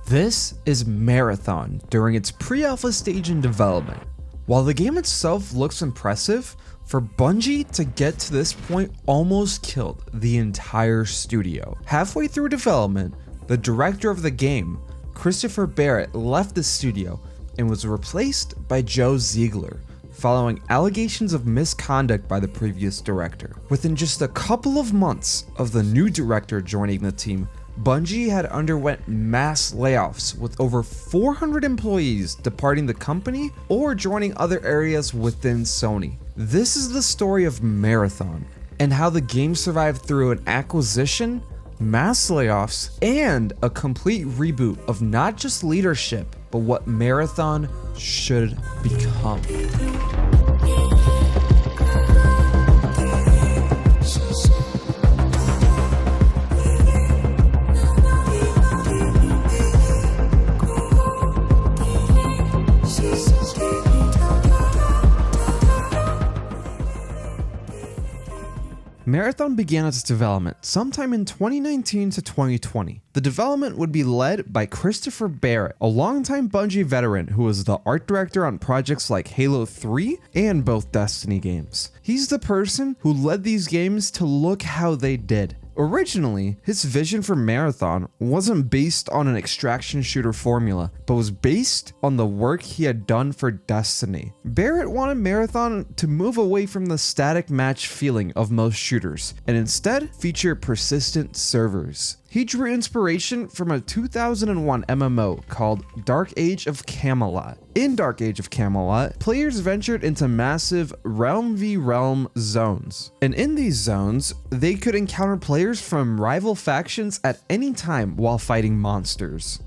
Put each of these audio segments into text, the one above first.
This is Marathon during its pre-alpha stage in development. While the game itself looks impressive, for Bungie to get to this point almost killed the entire studio. Halfway through development, the director of the game, Christopher Barrett, left the studio and was replaced by Joe Ziegler, following allegations of misconduct by the previous director. Within just a couple of months of the new director joining the team, Bungie had underwent mass layoffs with over 400 employees departing the company or joining other areas within Sony. This is the story of Marathon and how the game survived through an acquisition, mass layoffs, and a complete reboot of not just leadership, but what Marathon should become. Marathon began its development sometime in 2019 to 2020. The development would be led by Christopher Barrett, a longtime Bungie veteran who was the art director on projects like Halo 3 and both Destiny games. He's the person who led these games to look how they did. Originally, his vision for Marathon wasn't based on an extraction shooter formula, but was based on the work he had done for Destiny. Barrett wanted Marathon to move away from the static match feeling of most shooters, and instead feature persistent servers. He drew inspiration from a 2001 MMO called Dark Age of Camelot. In Dark Age of Camelot, players ventured into massive realm v realm zones. And in these zones, they could encounter players from rival factions at any time while fighting monsters.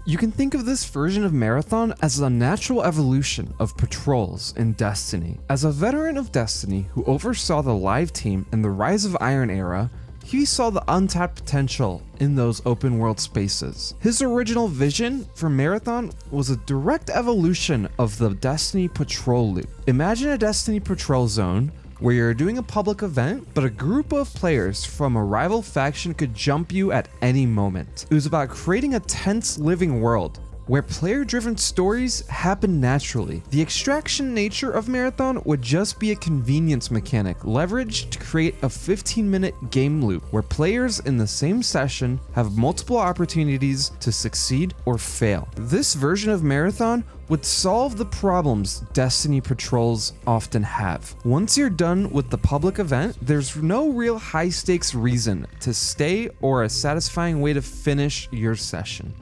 You can think of this version of Marathon as a natural evolution of patrols in Destiny. As a veteran of Destiny who oversaw the live team in the Rise of Iron era, he saw the untapped potential in those open world spaces. His original vision for Marathon was a direct evolution of the Destiny patrol loop. Imagine a Destiny patrol zone where you're doing a public event, but a group of players from a rival faction could jump you at any moment. It was about creating a tense living world where player-driven stories happen naturally. The extraction nature of Marathon would just be a convenience mechanic leveraged to create a 15-minute game loop where players in the same session have multiple opportunities to succeed or fail. This version of Marathon would solve the problems Destiny patrols often have. Once you're done with the public event, there's no real high-stakes reason to stay or a satisfying way to finish your session.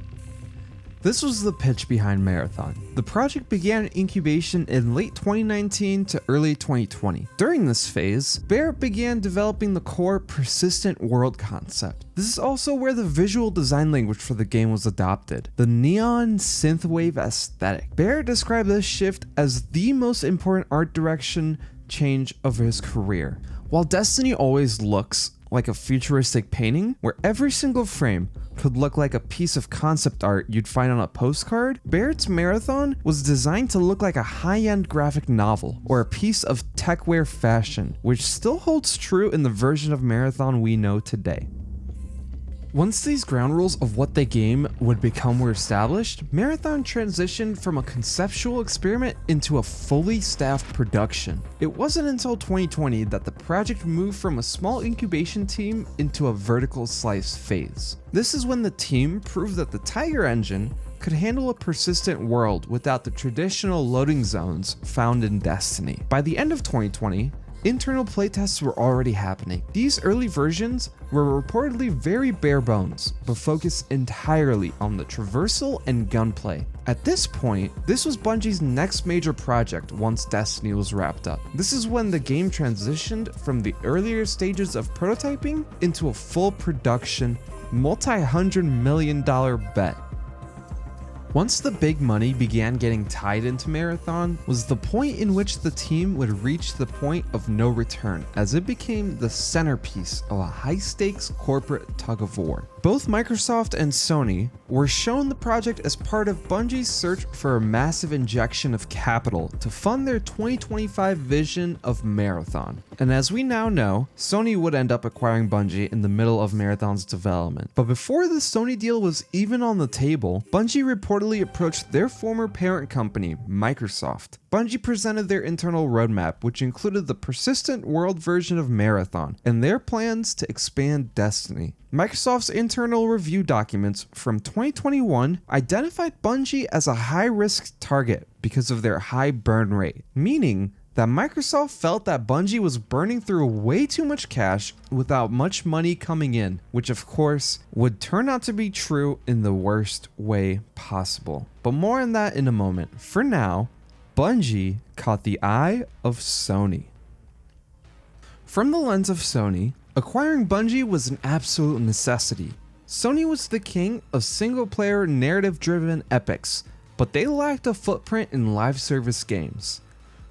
This was the pitch behind Marathon. The project began incubation in late 2019 to early 2020. During this phase, Barrett began developing the core persistent world concept. This is also where the visual design language for the game was adopted, the neon synthwave aesthetic. Barrett described this shift as the most important art direction change of his career. While Destiny always looks like a futuristic painting, where every single frame could look like a piece of concept art you'd find on a postcard, Barrett's Marathon was designed to look like a high-end graphic novel or a piece of techwear fashion, which still holds true in the version of Marathon we know today. Once these ground rules of what the game would become were established, Marathon transitioned from a conceptual experiment into a fully staffed production. It wasn't until 2020 that the project moved from a small incubation team into a vertical slice phase. This is when the team proved that the Tiger engine could handle a persistent world without the traditional loading zones found in Destiny. By the end of 2020, internal playtests were already happening. These early versions were reportedly very bare bones, but focused entirely on the traversal and gunplay. At this point, this was Bungie's next major project once Destiny was wrapped up. This is when the game transitioned from the earlier stages of prototyping into a full production, multi-$100 million bet. Once the big money began getting tied into Marathon was the point in which the team would reach the point of no return, as it became the centerpiece of a high-stakes corporate tug-of-war. Both Microsoft and Sony were shown the project as part of Bungie's search for a massive injection of capital to fund their 2025 vision of Marathon. And as we now know, Sony would end up acquiring Bungie in the middle of Marathon's development. But before the Sony deal was even on the table, Bungie reportedly approached their former parent company, Microsoft. Bungie presented their internal roadmap, which included the persistent world version of Marathon and their plans to expand Destiny. Microsoft's internal review documents from 2021 identified Bungie as a high-risk target because of their high burn rate, meaning that Microsoft felt that Bungie was burning through way too much cash without much money coming in, which of course would turn out to be true in the worst way possible. But more on that in a moment. For now, Bungie caught the eye of Sony. From the lens of Sony, acquiring Bungie was an absolute necessity. Sony was the king of single-player narrative-driven epics, but they lacked a footprint in live service games.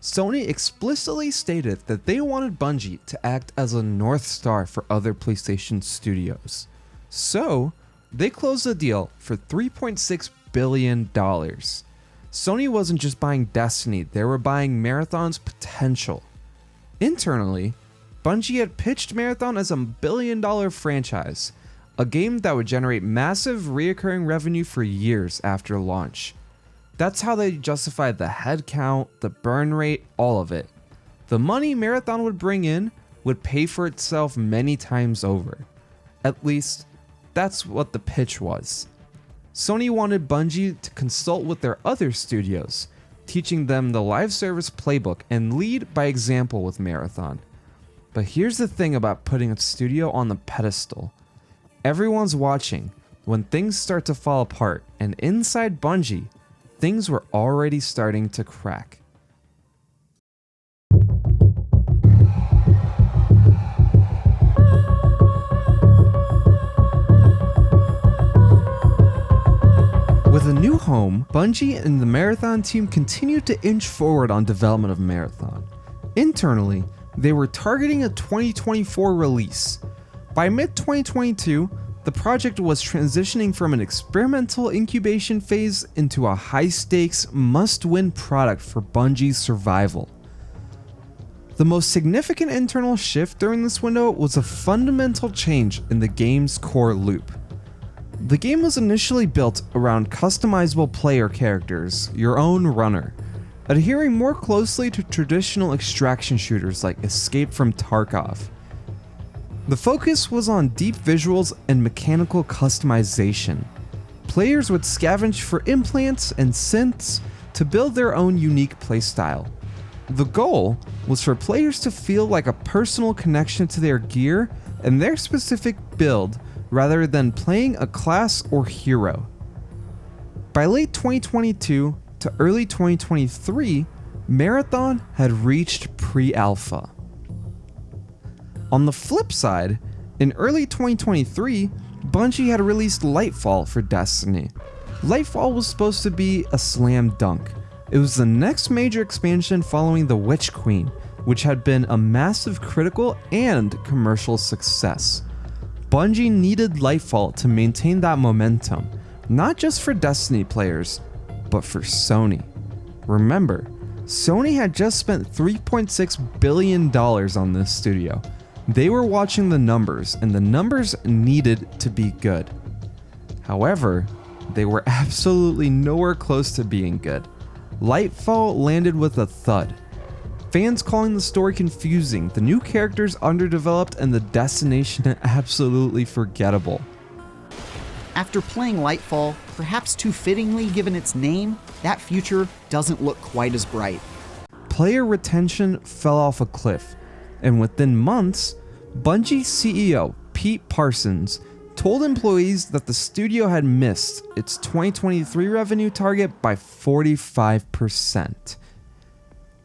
Sony explicitly stated that they wanted Bungie to act as a North Star for other PlayStation studios. So, they closed the deal for $3.6 billion. Sony wasn't just buying Destiny, they were buying Marathon's potential. Internally, Bungie had pitched Marathon as a billion-dollar franchise, a game that would generate massive reoccurring revenue for years after launch. That's how they justified the head count, the burn rate, all of it. The money Marathon would bring in would pay for itself many times over. At least, that's what the pitch was. Sony wanted Bungie to consult with their other studios, teaching them the live service playbook and lead by example with Marathon. But here's the thing about putting a studio on the pedestal. Everyone's watching when things start to fall apart, and inside Bungie, things were already starting to crack. With a new home, Bungie and the Marathon team continued to inch forward on development of Marathon. Internally, they were targeting a 2024 release. By mid-2022, the project was transitioning from an experimental incubation phase into a high-stakes, must-win product for Bungie's survival. The most significant internal shift during this window was a fundamental change in the game's core loop. The game was initially built around customizable player characters, your own runner, adhering more closely to traditional extraction shooters like Escape from Tarkov. The focus was on deep visuals and mechanical customization. Players would scavenge for implants and synths to build their own unique playstyle. The goal was for players to feel like a personal connection to their gear and their specific build rather than playing a class or hero. By late 2022 to early 2023, Marathon had reached pre-alpha. On the flip side, in early 2023, Bungie had released Lightfall for Destiny. Lightfall was supposed to be a slam dunk. It was the next major expansion following The Witch Queen, which had been a massive critical and commercial success. Bungie needed Lightfall to maintain that momentum, not just for Destiny players, but for Sony. Remember, Sony had just spent $3.6 billion on this studio. They were watching the numbers, and the numbers needed to be good. However, they were absolutely nowhere close to being good. Lightfall landed with a thud. Fans calling the story confusing, the new characters underdeveloped, and the destination absolutely forgettable. After playing Lightfall, perhaps too fittingly given its name, that future doesn't look quite as bright. Player retention fell off a cliff, and within months, Bungie CEO Pete Parsons told employees that the studio had missed its 2023 revenue target by 45%.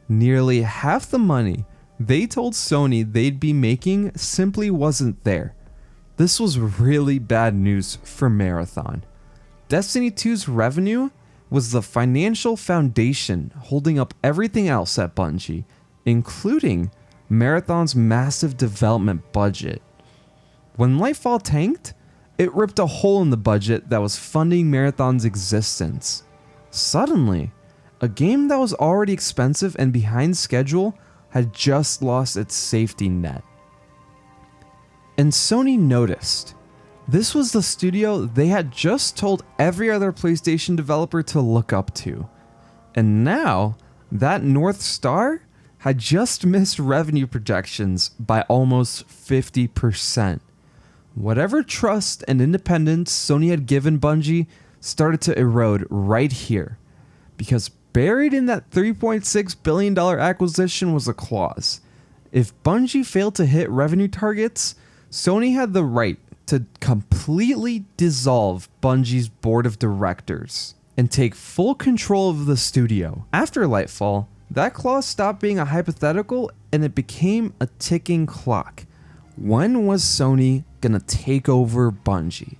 Nearly half the money they told Sony they'd be making simply wasn't there. This was really bad news for Marathon. Destiny 2's revenue was the financial foundation holding up everything else at Bungie, including Marathon's massive development budget. When Lightfall tanked, It ripped a hole in the budget that was funding Marathon's existence. Suddenly, a game that was already expensive and behind schedule had just lost its safety net. And Sony noticed. This was the studio they had just told every other PlayStation developer to look up to. And now, that North Star had just missed revenue projections by almost 50%. Whatever trust and independence Sony had given Bungie started to erode right here, because buried in that $3.6 billion acquisition was a clause. If Bungie failed to hit revenue targets, Sony had the right to completely dissolve Bungie's board of directors and take full control of the studio. After Lightfall, that clause stopped being a hypothetical and it became a ticking clock. When was Sony gonna take over Bungie?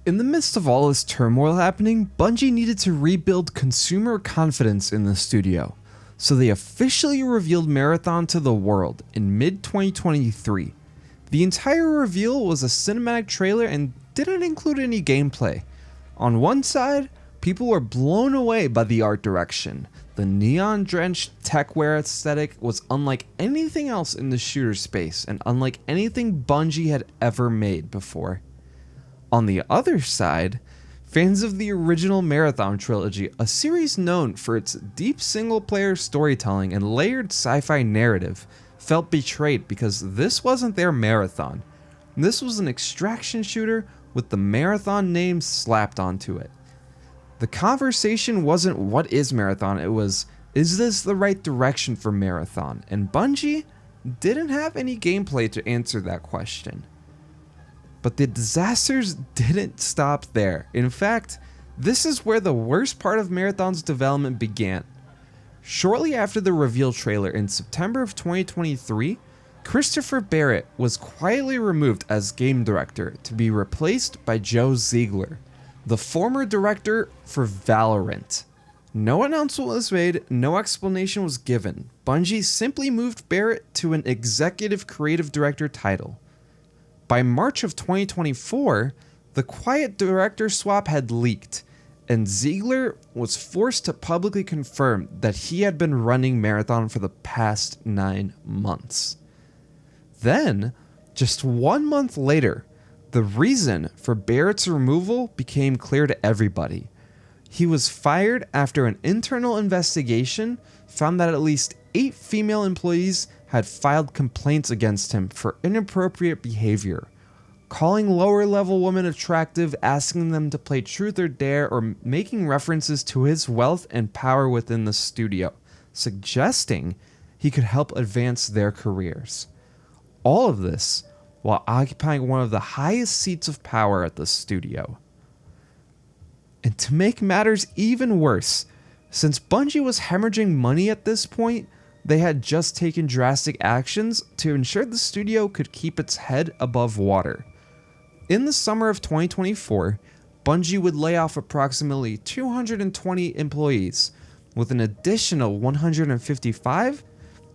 In the midst of all this turmoil happening, Bungie needed to rebuild consumer confidence in the studio, so they officially revealed Marathon to the world in mid-2023. The entire reveal was a cinematic trailer and didn't include any gameplay. On one side, people were blown away by the art direction. The neon-drenched techwear aesthetic was unlike anything else in the shooter space and unlike anything Bungie had ever made before. On the other side, fans of the original Marathon trilogy, a series known for its deep single-player storytelling and layered sci-fi narrative, felt betrayed because this wasn't their Marathon. This was an extraction shooter with the Marathon name slapped onto it. The conversation wasn't what is Marathon, it was, is this the right direction for Marathon? And Bungie didn't have any gameplay to answer that question. But the disasters didn't stop there. In fact, this is where the worst part of Marathon's development began. Shortly after the reveal trailer in September of 2023, Christopher Barrett was quietly removed as game director to be replaced by Joe Ziegler, the former director for Valorant. No announcement was made, no explanation was given. Bungie simply moved Barrett to an executive creative director title. By March of 2024, the quiet director swap had leaked, and Ziegler was forced to publicly confirm that he had been running Marathon for the past 9 months. Then, just 1 month later, the reason for Barrett's removal became clear to everybody. He was fired after an internal investigation found that at least 8 female employees had filed complaints against him for inappropriate behavior, calling lower-level women attractive, asking them to play truth or dare, or making references to his wealth and power within the studio, suggesting he could help advance their careers. All of this while occupying one of the highest seats of power at the studio. And to make matters even worse, since Bungie was hemorrhaging money at this point, they had just taken drastic actions to ensure the studio could keep its head above water. In the summer of 2024, Bungie would lay off approximately 220 employees, with an additional 155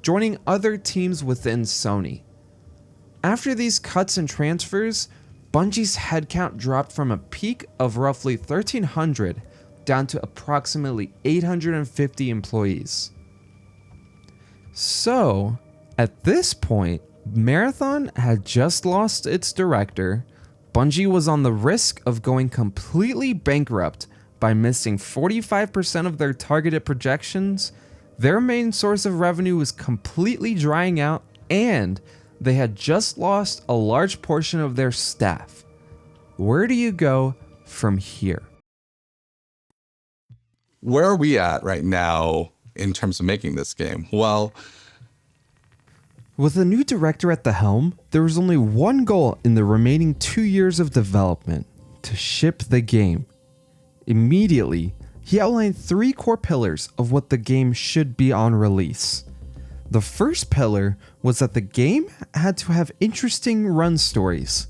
joining other teams within Sony. After these cuts and transfers, Bungie's headcount dropped from a peak of roughly 1,300 down to approximately 850 employees. So, at this point, Marathon had just lost its director, Bungie was on the risk of going completely bankrupt by missing 45% of their targeted projections, their main source of revenue was completely drying out, and they had just lost a large portion of their staff. Where do you go from here? Where are we at right now in terms of making this game? Well, with a new director at the helm, there was only one goal in the remaining 2 years of development: to ship the game. Immediately, he outlined 3 core pillars of what the game should be on release. The first pillar was that the game had to have interesting run stories.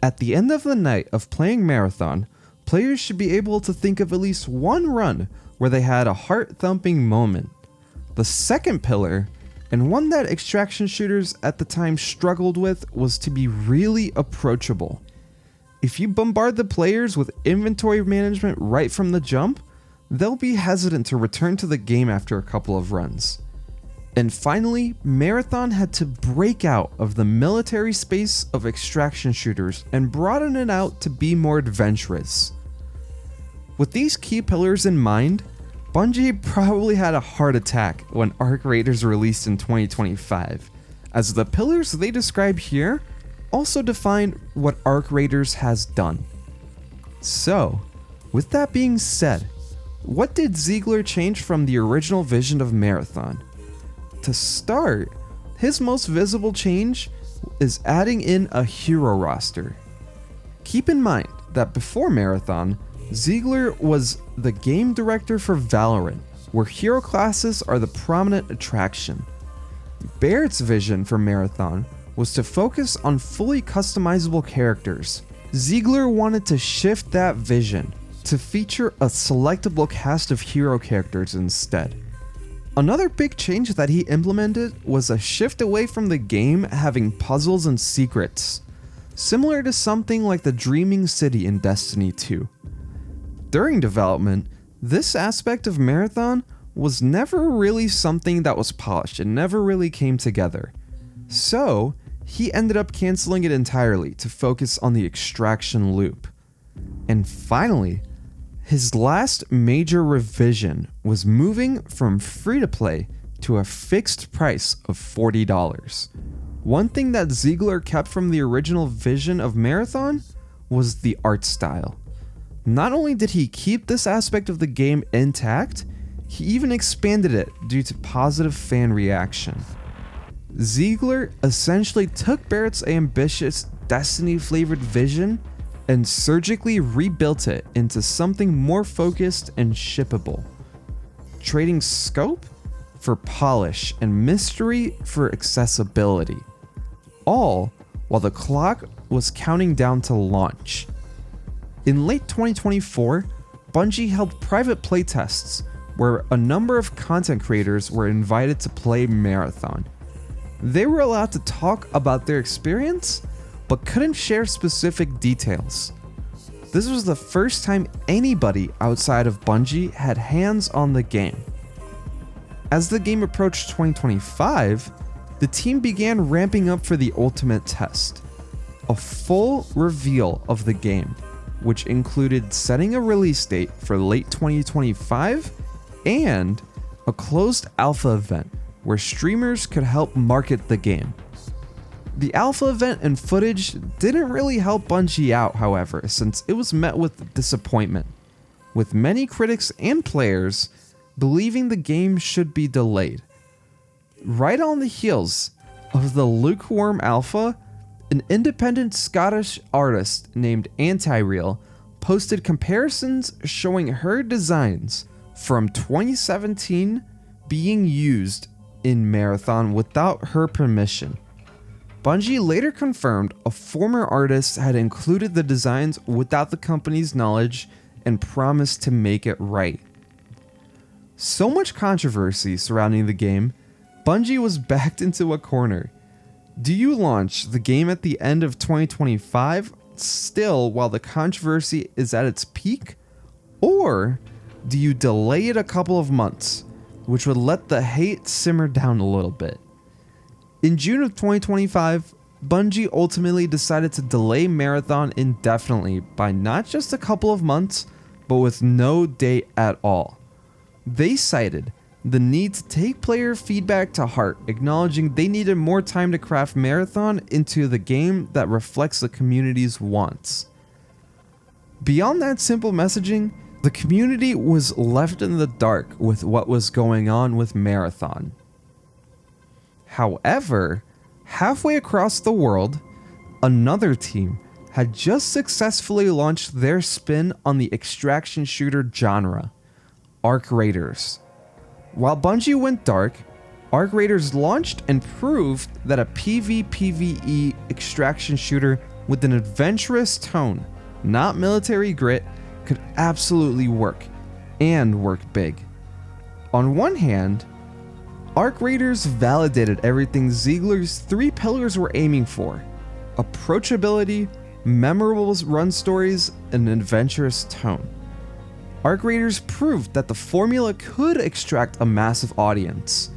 At the end of the night of playing Marathon, players should be able to think of at least one run where they had a heart-thumping moment. The second pillar, and one that extraction shooters at the time struggled with, was to be really approachable. If you bombard the players with inventory management right from the jump, they'll be hesitant to return to the game after a couple of runs. And finally, Marathon had to break out of the military space of extraction shooters and broaden it out to be more adventurous. With these key pillars in mind, Bungie probably had a heart attack when Arc Raiders released in 2025, as the pillars they describe here also define what Arc Raiders has done. So, with that being said, what did Ziegler change from the original vision of Marathon? To start, his most visible change is adding in a hero roster. Keep in mind that before Marathon, Ziegler was the game director for Valorant, where hero classes are the prominent attraction. Barrett's vision for Marathon was to focus on fully customizable characters. Ziegler wanted to shift that vision to feature a selectable cast of hero characters instead. Another big change that he implemented was a shift away from the game having puzzles and secrets, similar to something like the Dreaming City in Destiny 2. During development, this aspect of Marathon was never really something that was polished. It never really came together. So, he ended up canceling it entirely to focus on the extraction loop. And finally, his last major revision was moving from free-to-play to a fixed price of $40. One thing that Ziegler kept from the original vision of Marathon was the art style. Not only did he keep this aspect of the game intact, he even expanded it due to positive fan reaction. Ziegler essentially took Barrett's ambitious Destiny-flavored vision and surgically rebuilt it into something more focused and shippable, trading scope for polish and mystery for accessibility, all while the clock was counting down to launch. In late 2024, Bungie held private playtests where a number of content creators were invited to play Marathon. They were allowed to talk about their experience, but couldn't share specific details. This was the first time anybody outside of Bungie had hands on the game. As the game approached 2025, the team began ramping up for the ultimate test, a full reveal of the game, which included setting a release date for late 2025 and a closed alpha event where streamers could help market the game. The alpha event and footage didn't really help Bungie out, however, since it was met with disappointment, with many critics and players believing the game should be delayed. Right on the heels of the lukewarm alpha, an independent Scottish artist named Anti-Real posted comparisons showing her designs from 2017 being used in Marathon without her permission. Bungie later confirmed a former artist had included the designs without the company's knowledge and promised to make it right. So much controversy surrounding the game, Bungie was backed into a corner. Do you launch the game at the end of 2025 still while the controversy is at its peak? Or do you delay it a couple of months, which would let the hate simmer down a little bit? In June of 2025, Bungie ultimately decided to delay Marathon indefinitely by not just a couple of months, but with no date at all. They cited the need to take player feedback to heart, acknowledging they needed more time to craft Marathon into the game that reflects the community's wants. Beyond that simple messaging, the community was left in the dark with what was going on with Marathon. However, halfway across the world, another team had just successfully launched their spin on the extraction shooter genre, Arc Raiders. While Bungie went dark, Arc Raiders launched and proved that a PvPvE extraction shooter with an adventurous tone, not military grit, could absolutely work, and work big. On one hand, Arc Raiders validated everything Ziegler's three pillars were aiming for: approachability, memorable run stories, and an adventurous tone. Arc Raiders proved that the formula could extract a massive audience.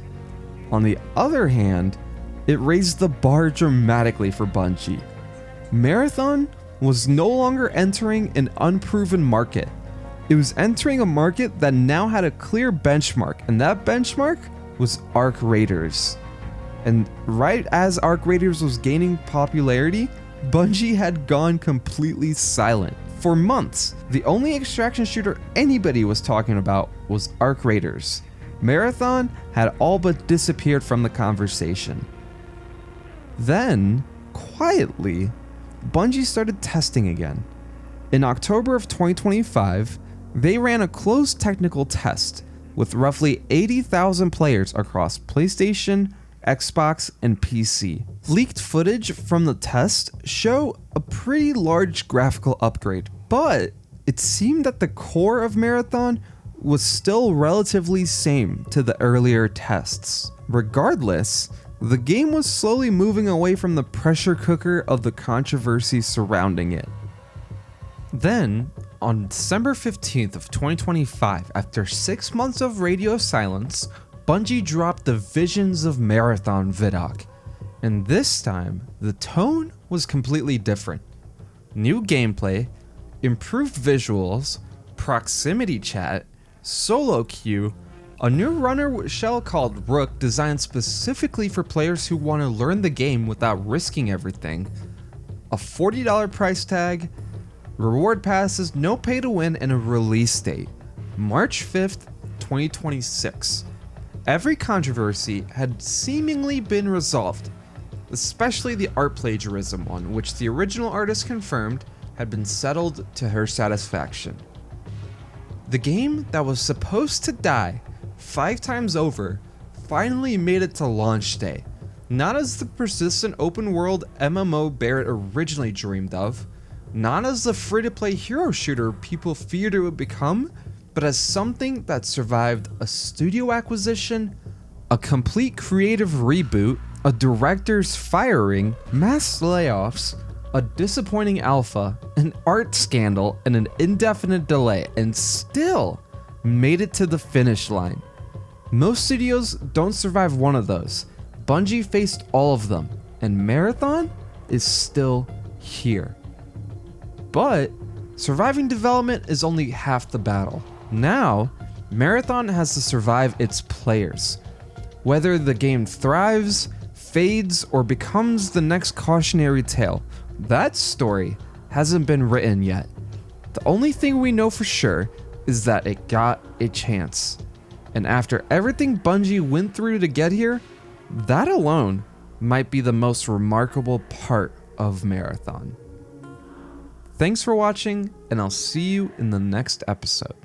On the other hand, it raised the bar dramatically for Bungie. Marathon was no longer entering an unproven market. It was entering a market that now had a clear benchmark, and that benchmark was Arc Raiders. And right as Arc Raiders was gaining popularity, Bungie had gone completely silent. For months, the only extraction shooter anybody was talking about was Arc Raiders. Marathon had all but disappeared from the conversation. Then, quietly, Bungie started testing again. In October of 2025, they ran a closed technical test with roughly 80,000 players across PlayStation, Xbox, and PC. Leaked footage from the test show a pretty large graphical upgrade, but it seemed that the core of Marathon was still relatively same to the earlier tests. Regardless, the game was slowly moving away from the pressure cooker of the controversy surrounding it. Then, on December 15th of 2025, after 6 months of radio silence, Bungie dropped the Visions of Marathon vidoc, and this time, the tone was completely different. New gameplay, improved visuals, proximity chat, solo queue, a new runner shell called Rook designed specifically for players who want to learn the game without risking everything, a $40 price tag, reward passes, no pay to win, and a release date, March 5th, 2026. Every controversy had seemingly been resolved, especially the art plagiarism one, which the original artist confirmed had been settled to her satisfaction. The game that was supposed to die 5 times over finally made it to launch day, not as the persistent open world MMO Barrett originally dreamed of, not as the free-to-play hero shooter people feared it would become, but as something that survived a studio acquisition, a complete creative reboot, a director's firing, mass layoffs, a disappointing alpha, an art scandal, and an indefinite delay, and still made it to the finish line. Most studios don't survive one of those. Bungie faced all of them, and Marathon is still here. But surviving development is only half the battle. Now, Marathon has to survive its players. Whether the game thrives, fades, or becomes the next cautionary tale, that story hasn't been written yet. The only thing we know for sure is that it got a chance. And after everything Bungie went through to get here, that alone might be the most remarkable part of Marathon. Thanks for watching, and I'll see you in the next episode.